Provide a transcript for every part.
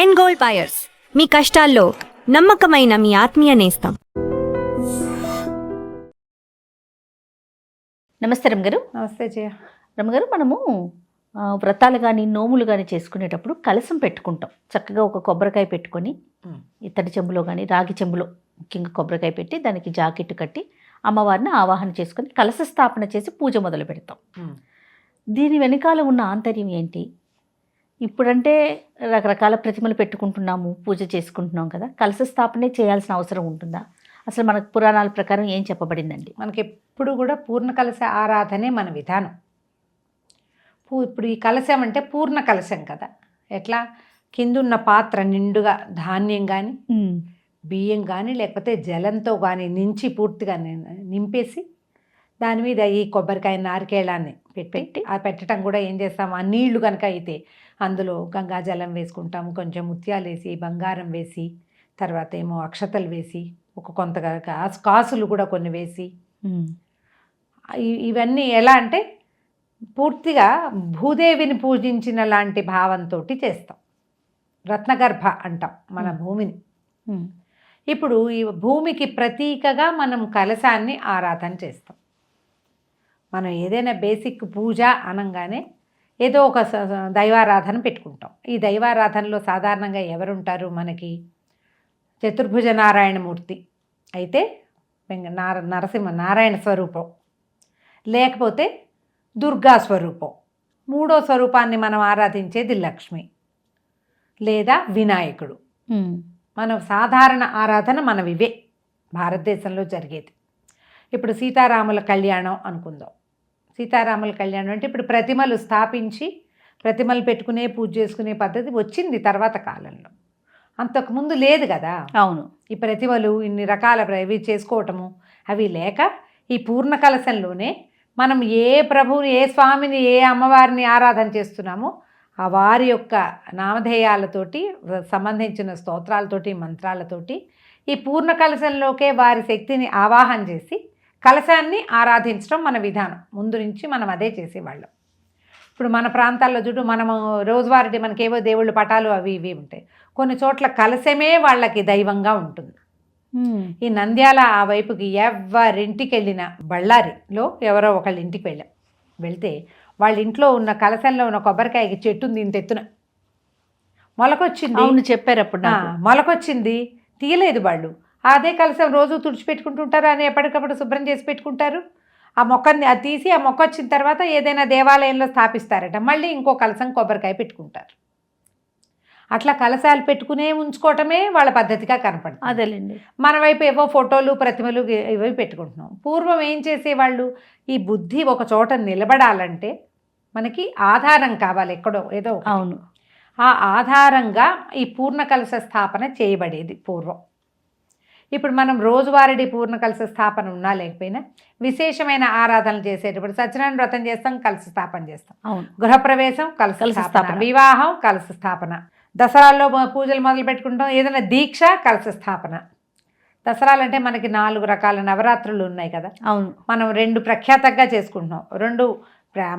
End gold buyers, మీ కష్టాల్లో నమ్మకమైన మీ ఆత్మీయ నేస్తం. నమస్తే రమ్మగారు. నమస్తే జయ. రమ్మగారు, మనము వ్రతాలు కానీ నోములు కానీ చేసుకునేటప్పుడు కలసం పెట్టుకుంటాం. చక్కగా ఒక కొబ్బరికాయ పెట్టుకొని ఇత్తడి చెంబులో కానీ రాగి చెంబులో ముఖ్యంగా కొబ్బరికాయ పెట్టి దానికి జాకెట్టు కట్టి అమ్మవారిని ఆవాహన చేసుకొని కలశ స్థాపన చేసి పూజ మొదలు పెడతాం. దీని వెనకాల ఉన్న ఆంతర్యం ఏంటి? ఇప్పుడంటే రకరకాల ప్రతిమలు పెట్టుకుంటున్నాము, పూజ చేసుకుంటున్నాం కదా, కలశ స్థాపనే చేయాల్సిన అవసరం ఉంటుందా? అసలు మనకు పురాణాల ప్రకారం ఏం చెప్పబడిందండి? మనకి ఎప్పుడు కూడా పూర్ణ కలశ ఆరాధనే మన విధానం. ఇప్పుడు ఈ కలశం అంటే పూర్ణ కలశం కదా. ఎట్లా కిందున్న పాత్ర నిండుగా ధాన్యం కానీ బియ్యం కానీ లేకపోతే జలంతో కానీ నించి పూర్తిగా నింపేసి దాని మీద ఈ కొబ్బరికాయ నారికేళాన్ని పెట్టి ఆ పెట్టడం కూడా ఏం చేస్తాము, ఆ నీళ్లు కనుక అయితే అందులో గంగాజలం వేసుకుంటాము, కొంచెం ముత్యాలు వేసి బంగారం వేసి తర్వాత ఏమో అక్షతలు వేసి ఒక కొంతగా కాసులు కూడా కొన్ని వేసి ఇవన్నీ ఎలా అంటే పూర్తిగా భూదేవిని పూజించిన లాంటి భావంతో చేస్తాం. రత్నగర్భ అంటాం మన భూమిని. ఇప్పుడు ఈ భూమికి ప్రతీకగా మనం కలశాన్ని ఆరాధన చేస్తాం. మనం ఏదైనా బేసిక్ పూజ అనగానే ఏదో ఒక దైవారాధన పెట్టుకుంటాం. ఈ దైవారాధనలో సాధారణంగా ఎవరుంటారు మనకి? చతుర్భుజ నారాయణమూర్తి అయితే నరసింహ నారాయణ స్వరూపం, లేకపోతే దుర్గా స్వరూపం. మూడో స్వరూపాన్ని మనం ఆరాధించేది లక్ష్మి లేదా వినాయకుడు. మన సాధారణ ఆరాధన మనవివే భారతదేశంలో జరిగేది. ఇప్పుడు సీతారాముల కళ్యాణం అనుకుందాం. సీతారాముల కళ్యాణం అంటే ఇప్పుడు ప్రతిమలు స్థాపించి ప్రతిమలు పెట్టుకునే పూజ చేసుకునే పద్ధతి వచ్చింది తర్వాత కాలంలో. అంతకుముందు లేదు కదా. అవును. ఈ ప్రతిమలు ఇన్ని రకాల ఇవి చేసుకోవటము అవి లేక ఈ పూర్ణ కలశంలోనే మనం ఏ ప్రభువుని, ఏ స్వామిని, ఏ అమ్మవారిని ఆరాధన చేస్తున్నామో ఆ వారి యొక్క నామధేయాలతోటి సంబంధించిన స్తోత్రాలతోటి మంత్రాలతోటి ఈ పూర్ణ కలశంలోకే వారి శక్తిని ఆవాహన చేసి కలశాన్ని ఆరాధించడం మన విధానం. ముందు నుంచి మనం అదే చేసేవాళ్ళం. ఇప్పుడు మన ప్రాంతాల్లో చూడు, మనము రోజువారీ మనకేవో దేవుళ్ళు పటాలు అవి ఇవి ఉంటాయి. కొన్ని చోట్ల కలశమే వాళ్ళకి దైవంగా ఉంటుంది. ఈ నంద్యాల ఆ వైపుకి ఎవరింటికి వెళ్ళినా, బళ్ళారిలో ఎవరో ఒకళ్ళ ఇంటికి వెళ్తే వాళ్ళ ఇంట్లో ఉన్న కలశంలో ఉన్న కొబ్బరికాయకి చెట్టు ఉంది, ఇంత ఎత్తున మొలకొచ్చింది. అవును, చెప్పారు అప్పుడు. మొలకొచ్చింది, తీయలేదు వాళ్ళు. అదే కలశం రోజు తుడిచిపెట్టుకుంటుంటారు, అని ఎప్పటికప్పుడు శుభ్రం చేసి పెట్టుకుంటారు. ఆ మొక్కని అది తీసి ఆ మొక్క వచ్చిన తర్వాత ఏదైనా దేవాలయంలో స్థాపిస్తారట, మళ్ళీ ఇంకో కలశం కొబ్బరికాయ పెట్టుకుంటారు. అట్లా కలశాలు పెట్టుకునే ఉంచుకోవటమే వాళ్ళ పద్ధతిగా కనపడుతుంది. అదేలేండి. మన వైపు ఏవో ఫోటోలు ప్రతిమలు ఇవి పెట్టుకుంటున్నాం. పూర్వం ఏం చేసేవాళ్ళు, ఈ బుద్ధి ఒక చోట నిలబడాలంటే మనకి ఆధారం కావాలి, ఎక్కడో ఏదో. అవును. ఆ ఆధారంగా ఈ పూర్ణ కలశ స్థాపన చేయబడేది పూర్వం. ఇప్పుడు మనం రోజువారీ పూర్ణ కలశ స్థాపన ఉన్నా లేకపోయినా విశేషమైన ఆరాధనలు చేసేటప్పుడు సత్యనారాయణ వ్రతం చేస్తాం, కలశ స్థాపన చేస్తాం. అవును. గృహప్రవేశం కలశ స్థాపన, వివాహం కలశ స్థాపన, దసరాల్లో పూజలు మొదలు పెట్టుకుంటాం, ఏదైనా దీక్ష కలశ స్థాపన. దసరాలు అంటే మనకి 4 రకాల నవరాత్రులు ఉన్నాయి కదా. అవును. మనం 2 ప్రఖ్యాతంగా చేసుకుంటున్నాం. 2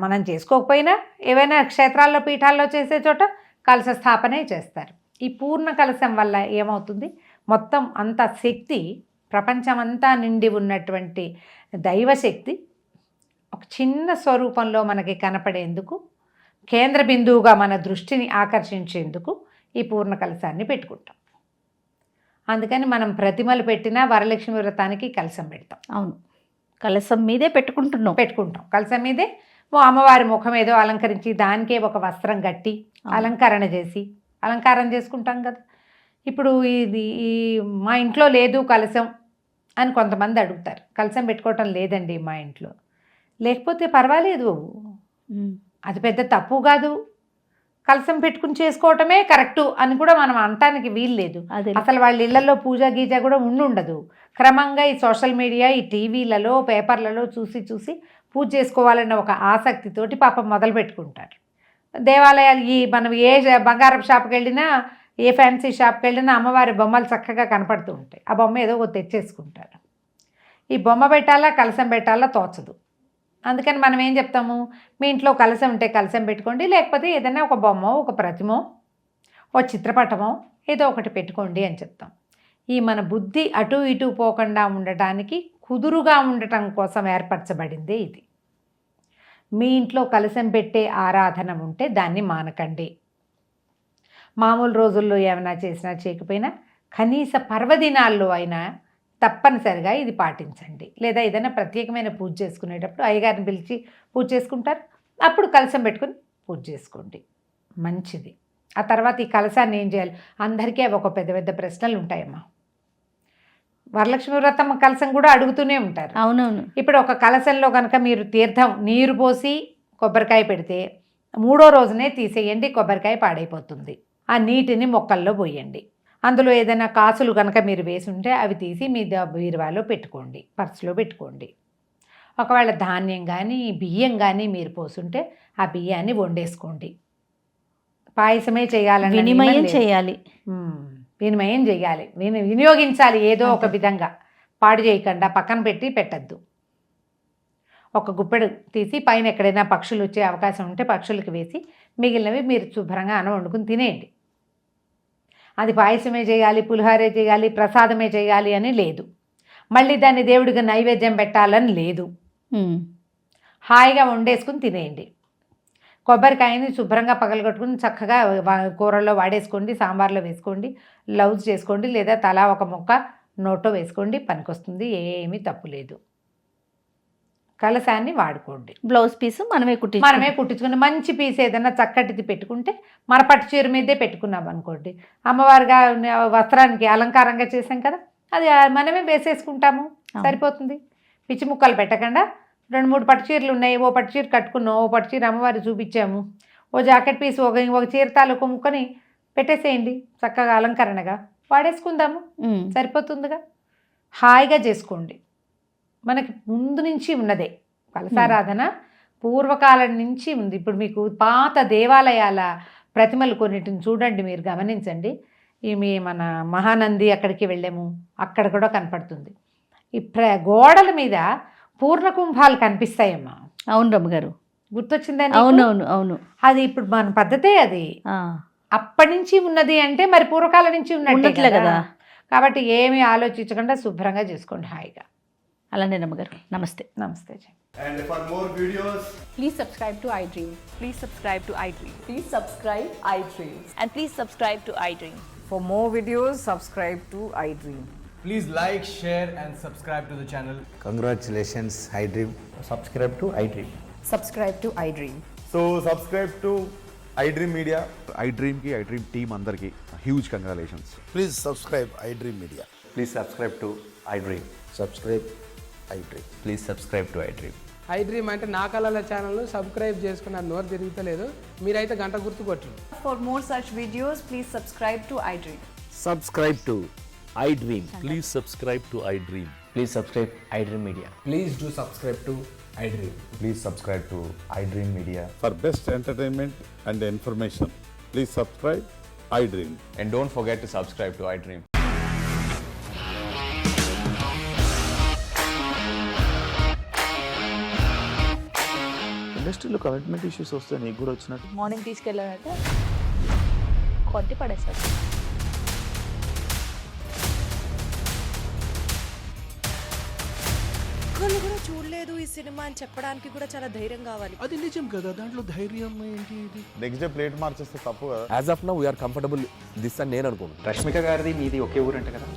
మనం చేసుకోకపోయినా ఏవైనా క్షేత్రాల్లో పీఠాల్లో చేసే చోట కలశ స్థాపనే చేస్తారు. ఈ పూర్ణ కలశం వల్ల ఏమవుతుంది, మొత్తం అంత శక్తి, ప్రపంచమంతా నిండి ఉన్నటువంటి దైవశక్తి ఒక చిన్న స్వరూపంలో మనకి కనపడేందుకు, కేంద్ర బిందువుగా మన దృష్టిని ఆకర్షించేందుకు ఈ పూర్ణ కలశాన్ని పెట్టుకుంటాం. అందుకని మనం ప్రతిమలు పెట్టినా వరలక్ష్మి వ్రతానికి కలశం పెడతాం. అవును, కలశం మీదే పెట్టుకుంటాం. కలశం మీదే అమ్మవారి ముఖం ఏదో అలంకరించి దానికే ఒక వస్త్రం కట్టి అలంకారం చేసుకుంటాం కదా. ఇప్పుడు ఈ మా ఇంట్లో లేదు కలశం అని కొంతమంది అడుగుతారు. కలశం పెట్టుకోవటం లేదండి మా ఇంట్లో, లేకపోతే పర్వాలేదు, అది పెద్ద తప్పు కాదు, కలశం పెట్టుకుని చేసుకోవటమే కరెక్టు అని కూడా మనం అనటానికి వీలు లేదు. అసలు వాళ్ళ ఇళ్లలో పూజ గీజ కూడా ఉండదు. క్రమంగా ఈ సోషల్ మీడియా, ఈ టీవీలలో పేపర్లలో చూసి పూజ చేసుకోవాలన్న ఒక ఆసక్తితోటి పాపం మొదలు పెట్టుకుంటారు. దేవాలయాలు మనం ఏ బంగారం షాప్కి వెళ్ళినా, ఏ ఫ్యాన్సీ షాప్కి వెళ్ళినా అమ్మవారి బొమ్మలు చక్కగా కనపడుతూ ఉంటాయి. ఆ బొమ్మ ఏదో ఒకటి తెచ్చేసుకుంటారు. ఈ బొమ్మ పెట్టాలా కలశం పెట్టాలా తోచదు. అందుకని మనం ఏం చెప్తాము, మీ ఇంట్లో కలశం ఉంటే కలశం పెట్టుకోండి, లేకపోతే ఏదైనా ఒక బొమ్మ, ఒక ప్రతిమో, ఓ చిత్రపటమో ఏదో ఒకటి పెట్టుకోండి అని చెప్తాం. ఈ మన బుద్ధి అటు ఇటు పోకుండా ఉండటానికి, కుదురుగా ఉండటం కోసం ఏర్పరచబడిందే ఇది. మీ ఇంట్లో కలశం పెట్టే ఆరాధన ఉంటే దాన్ని మానకండి. మామూలు రోజుల్లో ఏమైనా చేసినా చేయకపోయినా కనీస పర్వదినాల్లో అయినా తప్పనిసరిగా ఇది పాటించండి. లేదా ఏదైనా ప్రత్యేకమైన పూజ చేసుకునేటప్పుడు అయ్యగారిని పిలిచి పూజ చేసుకుంటారు, అప్పుడు కలశం పెట్టుకుని పూజ చేసుకోండి, మంచిది. ఆ తర్వాత ఈ కలశాన్ని ఏం చేయాలి, అందరికీ అవి ఒక పెద్ద పెద్ద ప్రశ్నలు ఉంటాయమ్మా. వరలక్ష్మి వ్రతం కలశం కూడా అడుగుతూనే ఉంటారు. అవునవును. ఇప్పుడు ఒక కలశంలో కనుక మీరు తీర్థం నీరు పోసి కొబ్బరికాయ పెడితే 3వ రోజునే తీసేయండి, కొబ్బరికాయ పాడైపోతుంది. ఆ నీటిని మొక్కల్లో పోయండి. అందులో ఏదైనా కాసులు కనుక మీరు వేసి ఉంటే అవి తీసి మీ బీరువాలో పెట్టుకోండి, పర్సులో పెట్టుకోండి. ఒకవేళ ధాన్యం కానీ బియ్యం కానీ మీరు పోసుంటే ఆ బియ్యాన్ని వండేసుకోండి. పాయసమే చేయాలని వినిమయం చేయాలి, వినిమయం చేయాలి, వినియోగించాలి ఏదో ఒక విధంగా. పాడు చేయకుండా పక్కన పెట్టి పెట్టద్దు. ఒక గుప్పెడు తీసి పైన ఎక్కడైనా పక్షులు వచ్చే అవకాశం ఉంటే పక్షులకు వేసి మిగిలినవి మీరు శుభ్రంగా అన్నం వండుకుని తినేయండి. అది పాయసమే చేయాలి, పులిహారే చేయాలి, ప్రసాదమే చేయాలి అని లేదు. మళ్ళీ దాన్ని దేవుడికి నైవేద్యం పెట్టాలని లేదు. హాయిగా వండేసుకుని తినేయండి. కొబ్బరికాయని శుభ్రంగా పగలగొట్టుకుని చక్కగా కూరల్లో వాడేసుకోండి, సాంబార్లో వేసుకోండి, లౌజ్ చేసుకోండి, లేదా తలా ఒక ముక్క నోట్లో వేసుకోండి, పనికొస్తుంది, ఏమీ తప్పు లేదు. కలశాన్ని వాడుకోండి. బ్లౌజ్ పీస్ మనమే కుట్టించుకుని మంచి పీస్ ఏదైనా చక్కటిది పెట్టుకుంటే, మన పట్టు చీర మీదే పెట్టుకున్నాం అనుకోండి, అమ్మవారిగా వస్త్రానికి అలంకారంగా చేసాం కదా, అది మనమే వేసేసుకుంటాము, సరిపోతుంది. పిచ్చి ముక్కలు పెట్టకుండా 2-3 పట్టు చీరలు ఉన్నాయి, ఓ పట్టు చీర కట్టుకున్నాం, ఓ పట్టు చీర అమ్మవారి చూపించాము, ఓ జాకెట్ పీస్ ఒక చీర తాలూకు ముక్కని పెట్టేసేయండి, చక్కగా అలంకరణగా వాడేసుకుందాము, సరిపోతుందిగా. హాయిగా చేసుకోండి. మనకి ముందు నుంచి ఉన్నదే కలశారాధన, పూర్వకాలం నుంచి ఉంది. ఇప్పుడు మీకు పాత దేవాలయాల ప్రతిమలు కొన్నిటిని చూడండి, మీరు గమనించండి. మన మహానంది అక్కడికి వెళ్ళాము, అక్కడ కూడా కనపడుతుంది. ఈ గోడల మీద పూర్ణకుంభాలు కనిపిస్తాయమ్మా. అవును రమ్మగారు, గుర్తొచ్చిందని. అవునవును అవును. అది ఇప్పుడు మన పద్ధతే, అది అప్పటి నుంచి ఉన్నది అంటే మరి పూర్వకాలం నుంచి ఉన్నట్లే కదా. కాబట్టి ఏమీ ఆలోచించకుండా శుభ్రంగా చేసుకోండి హాయిగా. అలానే రమ్మగారు, నమస్తే. నమస్తే. And for more videos, Please subscribe to iDream. Please subscribe to iDream. Please subscribe iDream. And please subscribe to iDream. For more videos, subscribe to iDream. please like, share and subscribe to the channel. Congratulations, iDream. Subscribe to iDream. Subscribe to iDream. So subscribe to iDream Media. iDream ki iDream team andarki huge congratulations. Please subscribe iDream Media. Please subscribe to iDream. Subscribe iDream. Please subscribe to iDream. iDream అంటే నా కళల channel subscribe చేసుకున్న నోరు తిరుగుతలేదు, మీరైతే గంట గుర్తు కొట్టండి. For more such videos, please subscribe to iDream. Subscribe to iDream. Please subscribe to iDream. Please subscribe iDream Media. Please do subscribe to iDream. Please subscribe to iDream Media. For best entertainment and information, please subscribe iDream. And don't forget to subscribe to iDream. ఇండస్ట్రీలో commitment issues వస్తే నీకు కూడా వచ్చినట్టు morning తీసుకెళ్ళాలంటే కొట్టి పడేస్తారు. ఒక్కళ్ళు కూడా చూడలేదు ఈ సినిమా అని చెప్పడానికి కూడా చాలా ధైర్యం కావాలి. అది నిజం కదా, దాంట్లో ధైర్యం ఏంటి? నెక్స్ట్ డే ప్లేట్ మార్చేస్తే తప్పు కదా. As of now we are comfortable this అని నేను అనుకుంటున్నాను. రష్మిక గారిది మీది ఒకే ఊరు అంట కదా.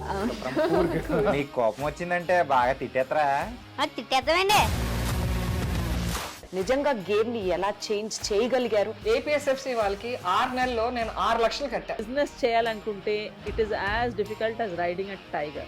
నీకు కోపం వచ్చిందంటే బాగా తిట్టేత్తరా? తిట్టేద్దామండి. నిజంగా గేమ్ ని ఎలా చేంజ్ చేయగలిగారు? ఏపీఎస్ఎఫ్సి వాళ్ళకి 6 నెలల్లో నేను 6 లక్షలు కట్టా. బిజినెస్ చేయాలనుకుంటే it is as difficult as riding a tiger.